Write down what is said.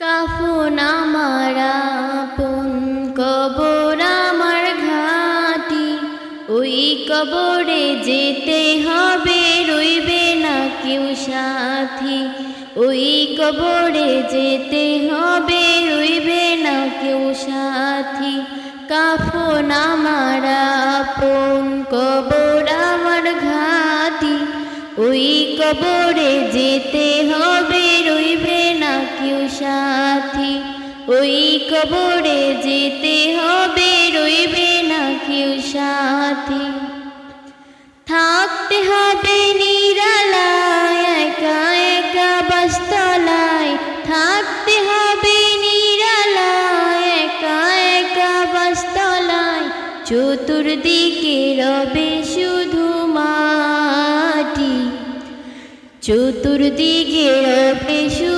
কাফন আমার আপন, কবর আমার ঘাটি। ওই কবরে যেতে হবে, রইবে না কেউ সাথী। ওই কবরে যেতে হবে, রইবে না কেউ সাথী। কাফন আমার আপন, কবর আমার ঘাটি। ওই কবরে যেতে হবে, রইবে না কেউ সাথী। ওই কবরে যেতে হবে, রইবে না কেউ সাথী। থাকতে হবে নিরালায়, একা একা বাসতলায়। থাকতে হবে নিরালায়, একা একা বাসতলায়। চতুর্দিকে রবে শুধু মাটি, চতুর্দিকে রবে শুধু